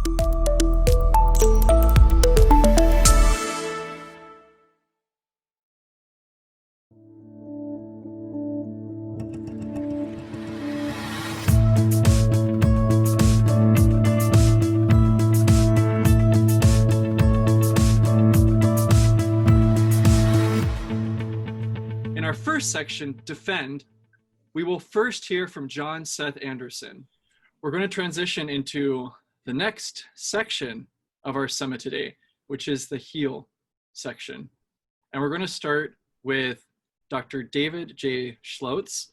In our first section, Defend, we will first hear from John Seth Anderson. We're going to transition into the next section of our summit today, which is the Heal section. And we're going to start with Dr. David J. Schlosz.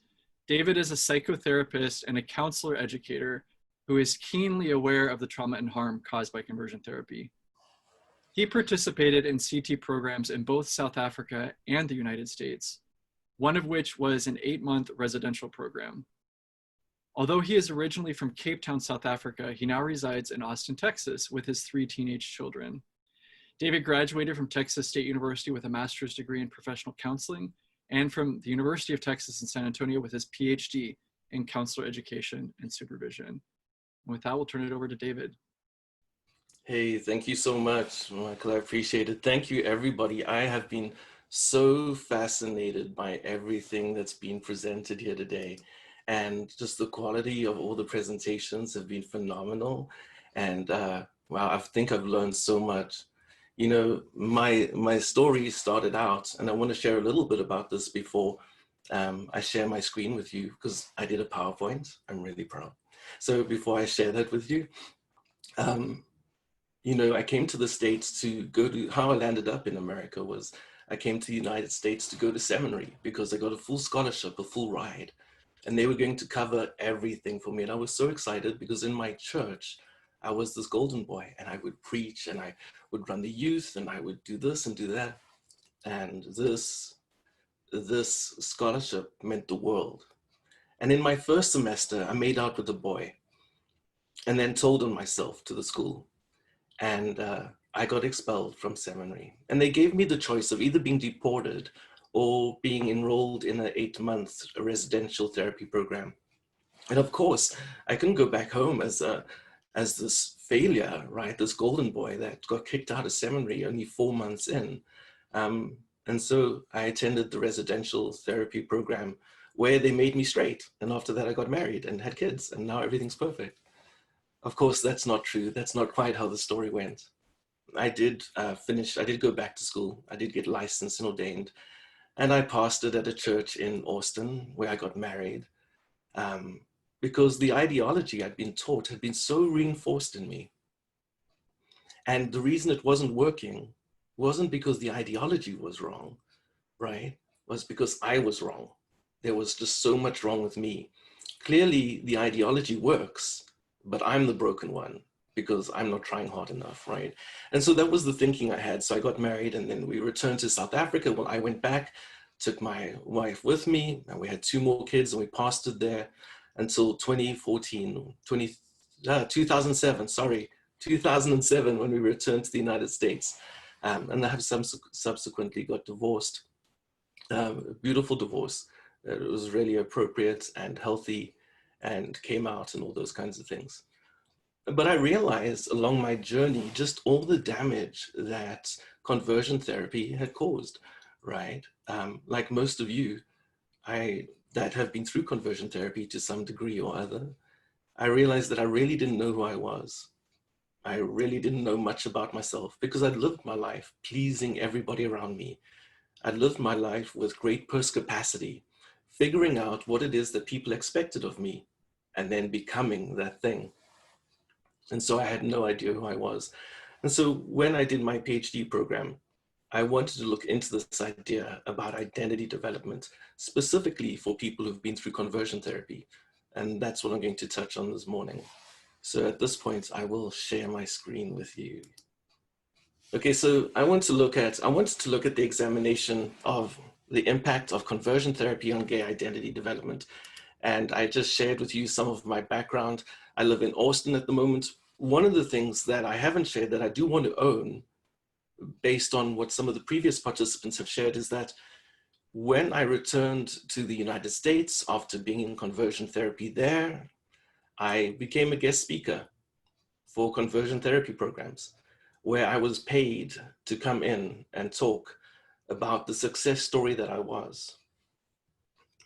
David is a psychotherapist and a counselor educator who is keenly aware of the trauma and harm caused by conversion therapy. He participated in CT programs in both South Africa and the United States, one of which was an 8-month residential program. Although he is originally from Cape Town, South Africa, he now resides in Austin, Texas with his 3 teenage children. David graduated from Texas State University with a master's degree in professional counseling and from the University of Texas in San Antonio with his Ph.D. in Counselor Education and Supervision. And with that, we'll turn it over to David. Hey, thank you so much, Michael. I appreciate it. Thank you, everybody. I have been so fascinated by everything that's been presented here today. And just the quality of all the presentations have been phenomenal. And wow, I think I've learned so much. You know, my story started out, and I want to share a little bit about this before I share my screen with you, because I did a PowerPoint. I'm really proud. So before I share that with you, you know, I came to the States to go to, how I landed up in America was, I came to the United States to go to seminary because I got a full scholarship, a full ride, and they were going to cover everything for me. And I was so excited because in my church, I was this golden boy, and I would preach and I would run the youth and I would do this and do that. And this scholarship meant the world. And in my first semester, I made out with a boy and then told on myself to the school. And I got expelled from seminary. And they gave me the choice of either being deported or being enrolled in an 8-month residential therapy program. And of course, I couldn't go back home as this failure, right? This golden boy that got kicked out of seminary only 4 months in. And so I attended the residential therapy program where they made me straight. And after that, I got married and had kids, and now everything's perfect. Of course, that's not true. That's not quite how the story went. I did go back to school. I did get licensed and ordained. And I pastored at a church in Austin where I got married because the ideology I'd been taught had been so reinforced in me. And the reason it wasn't working wasn't because the ideology was wrong, right? It was because I was wrong. There was just so much wrong with me. Clearly, the ideology works, but I'm the broken one because I'm not trying hard enough, right? And so that was the thinking I had. So I got married and then we returned to South Africa. Well, I went back, took my wife with me, and we had 2 more kids and we pastored there until 2007, when we returned to the United States. And I have subsequently got divorced, a beautiful divorce. It was really appropriate and healthy and came out and all those kinds of things. But I realized along my journey, just all the damage that conversion therapy had caused, right? Like most of you, that have been through conversion therapy to some degree or other, I realized that I really didn't know who I was. I really didn't know much about myself because I'd lived my life pleasing everybody around me. I'd lived my life with great perspicacity, figuring out what it is that people expected of me and then becoming that thing. And so I had no idea who I was. And so when I did my PhD program, I wanted to look into this idea about identity development, specifically for people who've been through conversion therapy. And that's what I'm going to touch on this morning. So at this point, I will share my screen with you. Okay, so I wanted to look at the examination of the impact of conversion therapy on gay identity development. And I just shared with you some of my background. I live in Austin at the moment. One of the things that I haven't shared that I do want to own, based on what some of the previous participants have shared, is that when I returned to the United States after being in conversion therapy there, I became a guest speaker. for conversion therapy programs, where I was paid to come in and talk about the success story that I was.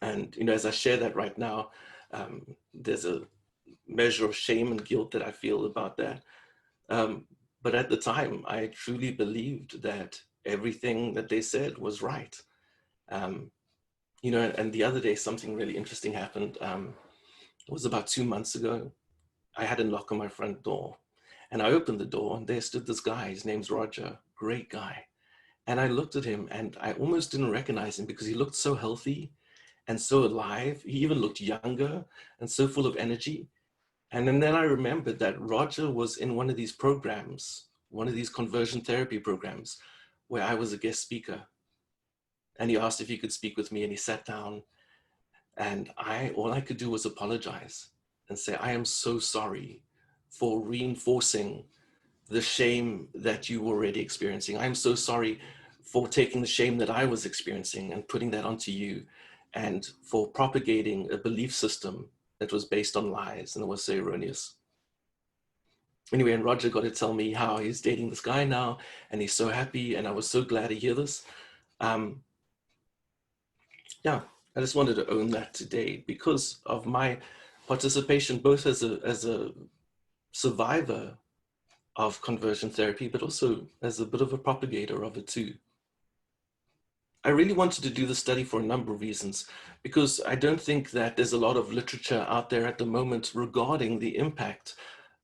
And, you know, as I share that right now, there's a measure of shame and guilt that I feel about that. But at the time, I truly believed that everything that they said was right. You know, and the other day, something really interesting happened. It was about 2 months ago. I had a knock on my front door, and I opened the door, and there stood this guy. His name's Roger, great guy. And I looked at him, and I almost didn't recognize him because he looked so healthy and so alive. He even looked younger and so full of energy. And then I remembered that Roger was in one of these programs, one of these conversion therapy programs, where I was a guest speaker. And he asked if he could speak with me, and he sat down, and all I could do was apologize and say, I am so sorry for reinforcing the shame that you were already experiencing. I'm so sorry for taking the shame that I was experiencing and putting that onto you, and for propagating a belief system that was based on lies and was so erroneous. Anyway, and Roger got to tell me how he's dating this guy now, and he's so happy, and I was so glad to hear this. Yeah, I just wanted to own that today because of my participation, both as a survivor of conversion therapy, but also as a bit of a propagator of it too. I really wanted to do the study for a number of reasons, because I don't think that there's a lot of literature out there at the moment regarding the impact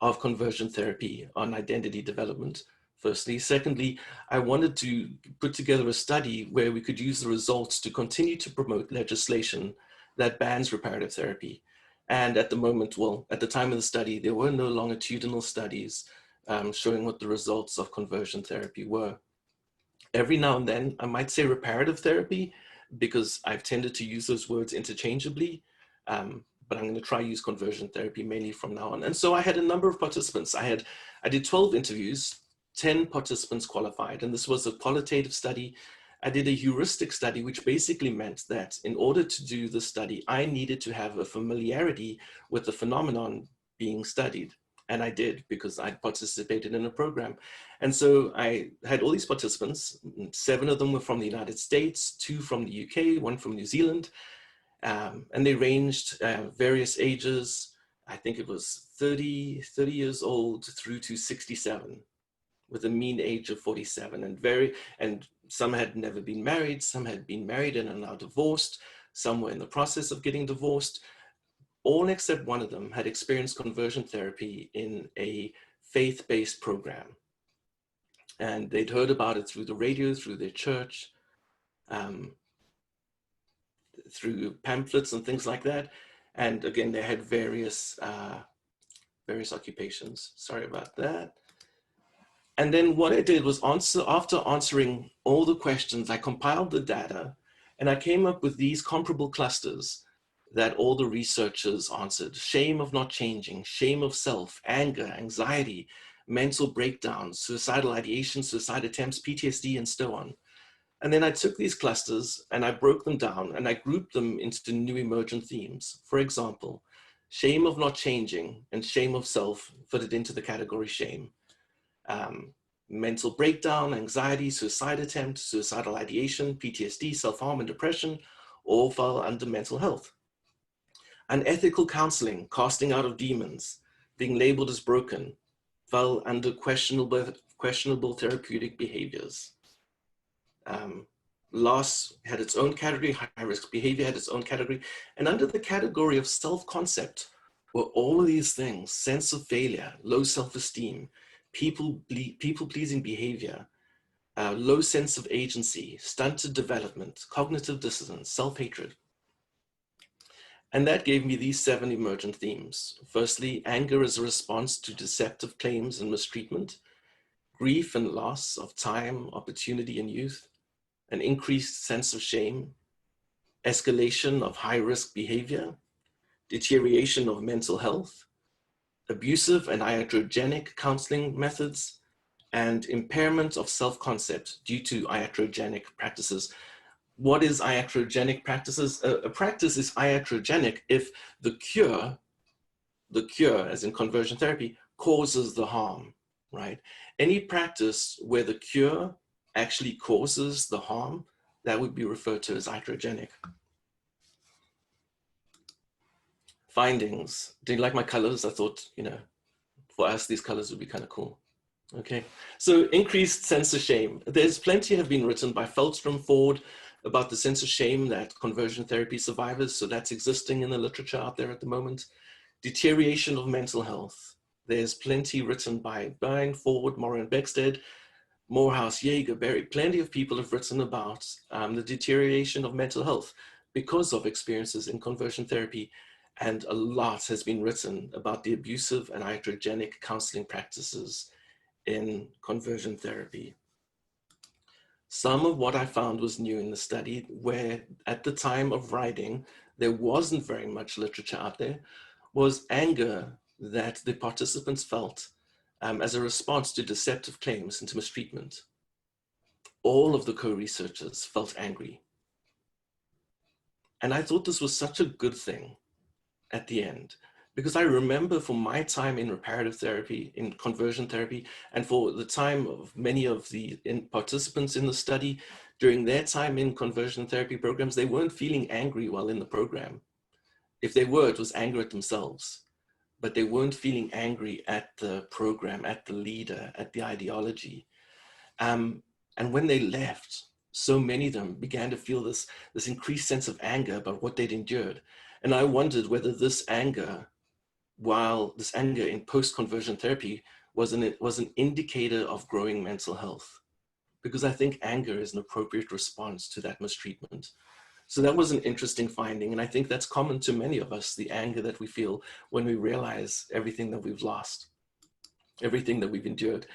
of conversion therapy on identity development, firstly. Secondly, I wanted to put together a study where we could use the results to continue to promote legislation that bans reparative therapy. And at the moment, well, at the time of the study, there were no longitudinal studies showing what the results of conversion therapy were. Every now and then, I might say reparative therapy, because I've tended to use those words interchangeably, but I'm going to try use conversion therapy mainly from now on. And so I had a number of participants. I did 12 interviews, 10 participants qualified, and this was a qualitative study. I did a heuristic study, which basically meant that in order to do the study, I needed to have a familiarity with the phenomenon being studied. And I did, because I'd participated in a program. And so I had all these participants. 7 of them were from the United States, 2 from the UK, 1 from New Zealand. And they ranged various ages. I think it was 30 years old through to 67, with a mean age of 47. And some had never been married, some had been married and are now divorced, some were in the process of getting divorced. All except one of them had experienced conversion therapy in a faith-based program. And they'd heard about it through the radio, through their church, through pamphlets and things like that. And again, they had various occupations. Sorry about that. And then what I did was, after answering all the questions, I compiled the data, and I came up with these comparable clusters that all the researchers answered: shame of not changing, shame of self, anger, anxiety, mental breakdown, suicidal ideation, suicide attempts, PTSD, and so on. And then I took these clusters and I broke them down and I grouped them into new emergent themes. For example, shame of not changing and shame of self fitted into the category shame. Mental breakdown, anxiety, suicide attempt, suicidal ideation, PTSD, self-harm, and depression all fell under mental health. Unethical counseling, casting out of demons, being labeled as broken, fell under questionable therapeutic behaviors. Loss had its own category, high-risk behavior had its own category, and under the category of self-concept were all of these things: sense of failure, low self-esteem, people-pleasing behavior, low sense of agency, stunted development, cognitive dissonance, self-hatred. And that gave me these 7 emergent themes. Firstly, anger as a response to deceptive claims and mistreatment, grief and loss of time, opportunity, and youth, an increased sense of shame, escalation of high-risk behavior, deterioration of mental health, abusive and iatrogenic counseling methods, and impairment of self-concept due to iatrogenic practices. What is iatrogenic practices? A practice is iatrogenic if the cure, as in conversion therapy, causes the harm, right? Any practice where the cure actually causes the harm, that would be referred to as hydrogenic. Findings. Do you like my colors? I thought, you know, for us, these colors would be kind of cool. Okay, so increased sense of shame. There's plenty have been written by Feldstrom, Ford, about the sense of shame that conversion therapy survivors, so that's existing in the literature out there at the moment. Deterioration of mental health. There's plenty written by Byrne, Ford, Moran, Beckstead, Morehouse, Jaeger, Berry. Plenty of people have written about the deterioration of mental health because of experiences in conversion therapy. And a lot has been written about the abusive and iatrogenic counseling practices in conversion therapy. Some of what I found was new in the study, where at the time of writing, there wasn't very much literature out there, was anger that the participants felt as a response to deceptive claims into mistreatment. All of the co-researchers felt angry. And I thought this was such a good thing at the end, because I remember from my time in reparative therapy, in conversion therapy, and for the time of many of the participants in the study, during their time in conversion therapy programs, they weren't feeling angry while in the program. If they were, it was anger at themselves, but they weren't feeling angry at the program, at the leader, at the ideology. And when they left, so many of them began to feel this increased sense of anger about what they'd endured. And I wondered whether this anger, while this anger in post-conversion therapy was an indicator of growing mental health, because I think anger is an appropriate response to that mistreatment. So that was an interesting finding. And I think that's common to many of us, the anger that we feel when we realize everything that we've lost, everything that we've endured.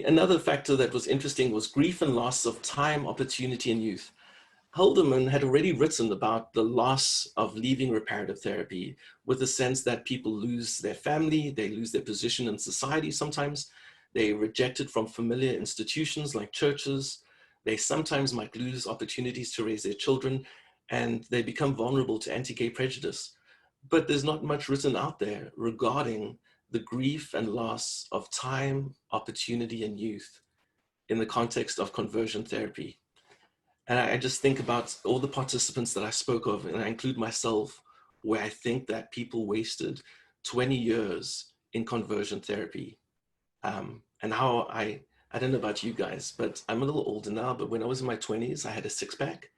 Another factor that was interesting was grief and loss of time, opportunity, and youth. Haldeman had already written about the loss of leaving reparative therapy, with the sense that people lose their family, they lose their position in society sometimes, they're rejected from familiar institutions like churches, they sometimes might lose opportunities to raise their children, and they become vulnerable to anti-gay prejudice. But there's not much written out there regarding the grief and loss of time, opportunity, and youth in the context of conversion therapy. And I just think about all the participants that I spoke of, and I include myself, where I think that people wasted 20 years in conversion therapy. And how I don't know about you guys, but I'm a little older now, but when I was in my 20s, I had a six-pack,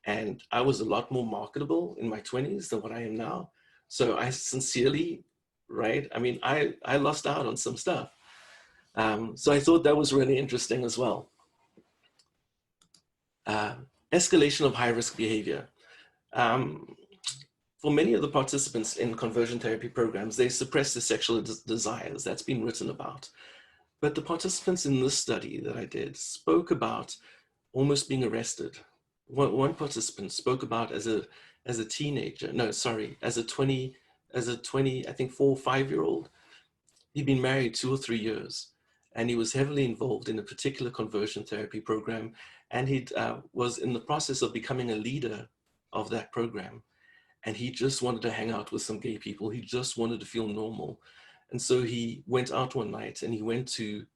and I was a lot more marketable in my 20s than what I am now. So I sincerely, right? I mean, I lost out on some stuff. So I thought that was really interesting as well. Escalation of high-risk behavior. For many of the participants in conversion therapy programs, they suppress their sexual desires. That's been written about. But the participants in this study that I did spoke about almost being arrested. One participant spoke about as a teenager, no, sorry, as a 20, I think 4 or 5-year-old. He'd been married 2 or 3 years, and he was heavily involved in a particular conversion therapy program, and he was in the process of becoming a leader of that program. And he just wanted to hang out with some gay people. He just wanted to feel normal. And so he went out one night and he went to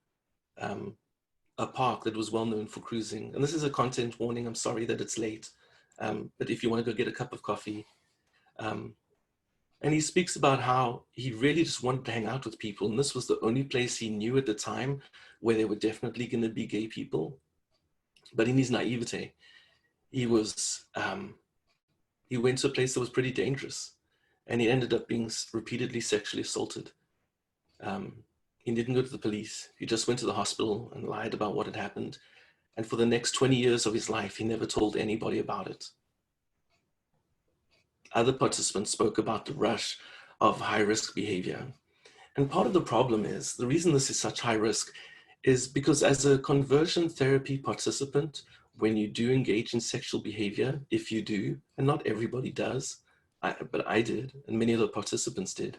a park that was well known for cruising. And this is a content warning. I'm sorry that it's late. But if you want to go get a cup of coffee. And he speaks about how he really just wanted to hang out with people. And this was the only place he knew at the time where there were definitely going to be gay people. But in his naivete, he went to a place that was pretty dangerous, and he ended up being repeatedly sexually assaulted. He didn't go to the police. He just went to the hospital and lied about what had happened. And for the next 20 years of his life, he never told anybody about it. Other participants spoke about the rush of high-risk behavior. And part of the problem is, the reason this is such high risk is because as a conversion therapy participant, when you do engage in sexual behavior, if you do, and not everybody does, but I did, and many of the participants did,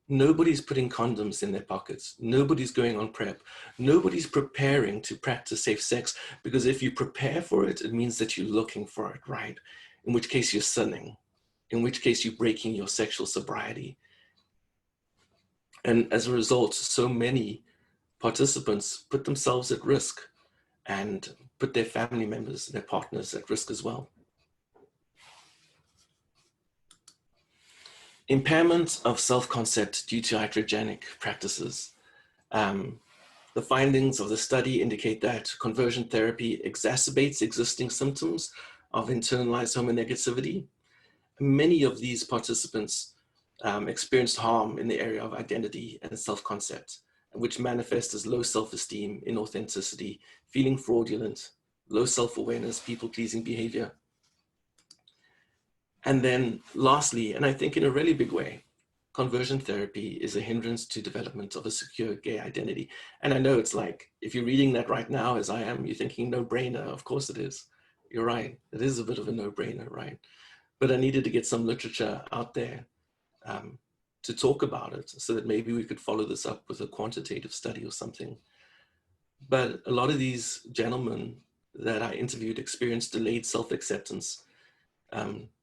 nobody's putting condoms in their pockets. Nobody's going on PrEP. Nobody's preparing to practice safe sex, because if you prepare for it, it means that you're looking for it, right? In which case you're sinning, in which case you're breaking your sexual sobriety. And as a result, so many participants put themselves at risk and put their family members, their partners at risk as well. Impairment of self-concept due to hydrogenic practices. The findings of the study indicate that conversion therapy exacerbates existing symptoms of internalized homonegativity. Many of these participants experienced harm in the area of identity and self-concept, which manifest as low self-esteem, inauthenticity, feeling fraudulent, low self-awareness, people-pleasing behavior. And then lastly, and I think in a really big way, conversion therapy is a hindrance to development of a secure gay identity. And I know it's like, if you're reading that right now, as I am, you're thinking no brainer. Of course it is. You're right. It is a bit of a no brainer, right? But I needed to get some literature out there to talk about it so that maybe we could follow this up with a quantitative study or something. But a lot of these gentlemen that I interviewed experienced delayed self-acceptance,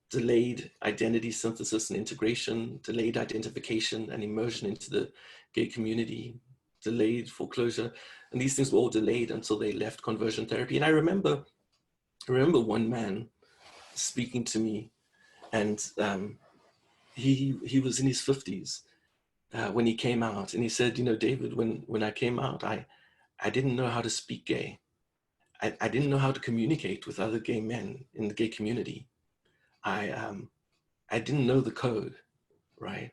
delayed identity synthesis and integration, delayed identification and immersion into the gay community, delayed foreclosure. And these things were all delayed until they left conversion therapy. And I remember one man speaking to me, and he was in his 50s when he came out. And he said, you know, David, when I came out, I didn't know how to speak gay. I didn't know how to communicate with other gay men in the gay community. I didn't know the code, right?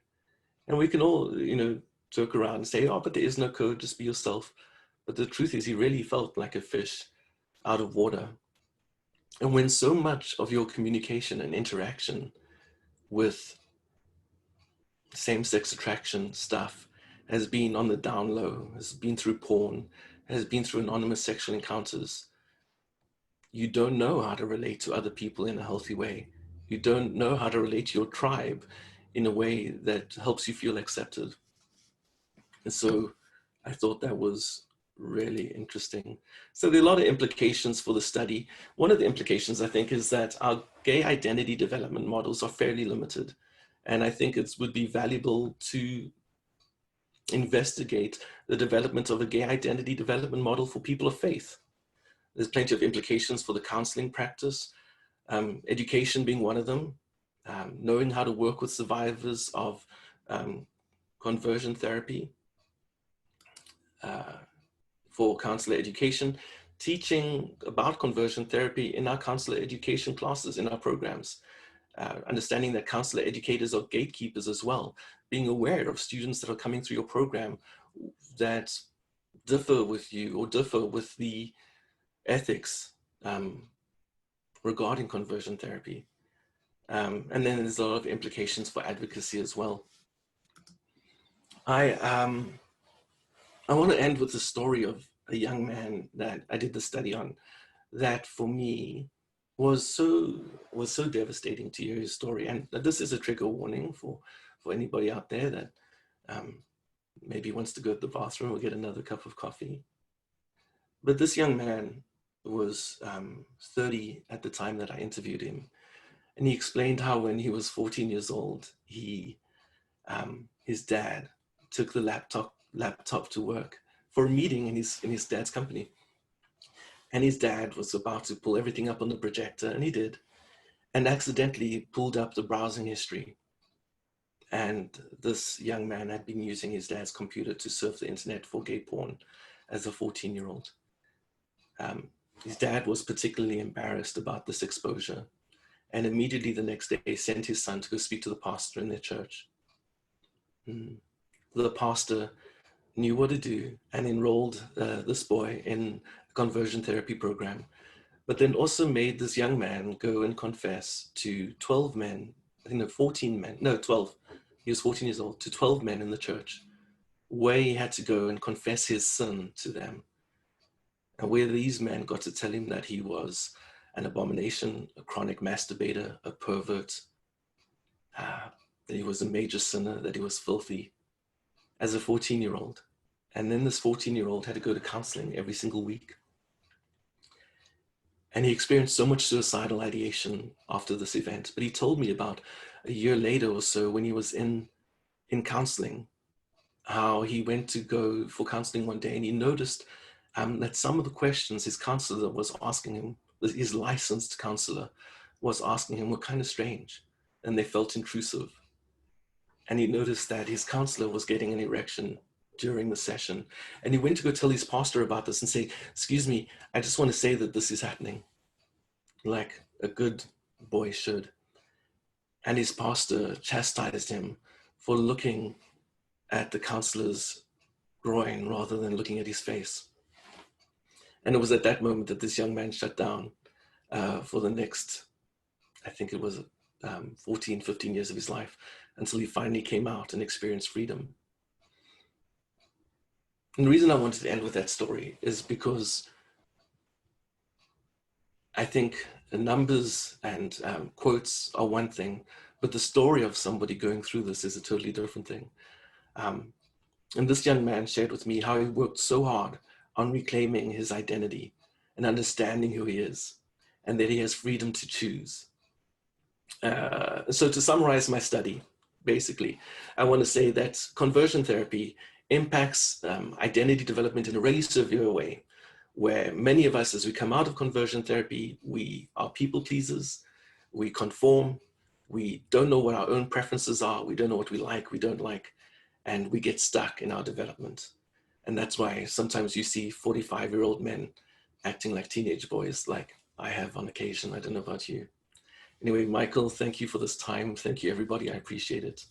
And we can all, you know, joke around and say, oh, but there is no code, just be yourself. But the truth is, he really felt like a fish out of water. And when so much of your communication and interaction with same-sex attraction stuff has been on the down low, has been through porn, has been through anonymous sexual encounters, you don't know how to relate to other people in a healthy way. You don't know how to relate to your tribe in a way that helps you feel accepted. And so I thought that was really interesting. So there are a lot of implications for the study. One of the implications, I think, is that our gay identity development models are fairly limited. And I think it would be valuable to investigate the development of a gay identity development model for people of faith. There's plenty of implications for the counseling practice, education being one of them, knowing how to work with survivors of conversion therapy for counselor education, teaching about conversion therapy in our counselor education classes, in our programs, understanding that counselor educators are gatekeepers as well, being aware of students that are coming through your program that differ with you or differ with the ethics regarding conversion therapy. And then there's a lot of implications for advocacy as well. I want to end with the story of a young man that I did the study on that for me was so devastating to hear his story. And this is a trigger warning for anybody out there that maybe wants to go to the bathroom or get another cup of coffee. But this young man was 30 at the time that I interviewed him. And he explained how when he was 14 years old, his dad took the laptop to work for a meeting in his dad's company. And his dad was about to pull everything up on the projector, and he did, and accidentally pulled up the browsing history. And this young man had been using his dad's computer to surf the internet for gay porn as a 14-year-old. His dad was particularly embarrassed about this exposure, and immediately the next day sent his son to go speak to the pastor in their church. The pastor knew what to do and enrolled this boy in a conversion therapy program, but then also made this young man go and confess to 12 men, I think 14 men, no, 12. He was 14 years old, to 12 men in the church, where he had to go and confess his sin to them. And where these men got to tell him that he was an abomination, a chronic masturbator, a pervert, that he was a major sinner, that he was filthy, as a 14-year-old. And then this 14-year-old had to go to counseling every single week. And he experienced so much suicidal ideation after this event. But he told me about a year later or so, when he was in counseling, how he went to go for counseling one day and he noticed that some of the questions his counselor was asking him, his licensed counselor was asking him, were kind of strange and they felt intrusive. And he noticed that his counselor was getting an erection during the session. And he went to go tell his pastor about this and say, excuse me, I just want to say that this is happening, like a good boy should. And his pastor chastised him for looking at the counselor's groin rather than looking at his face. And it was at that moment that this young man shut down for the next, I think it was 14, 15 years of his life, until he finally came out and experienced freedom. And the reason I wanted to end with that story is because I think the numbers and quotes are one thing, but the story of somebody going through this is a totally different thing. And this young man shared with me how he worked so hard on reclaiming his identity and understanding who he is, and that he has freedom to choose. So to summarize my study, basically, I want to say that conversion therapy impacts identity development in a really severe way, where many of us, as we come out of conversion therapy, we are people pleasers, we conform, we don't know what our own preferences are, we don't know what we like, we don't like, and we get stuck in our development. And that's why sometimes you see 45-year-old men acting like teenage boys, like I have on occasion. I don't know about you. Anyway, Michael, thank you for this time. Thank you, everybody. I appreciate it.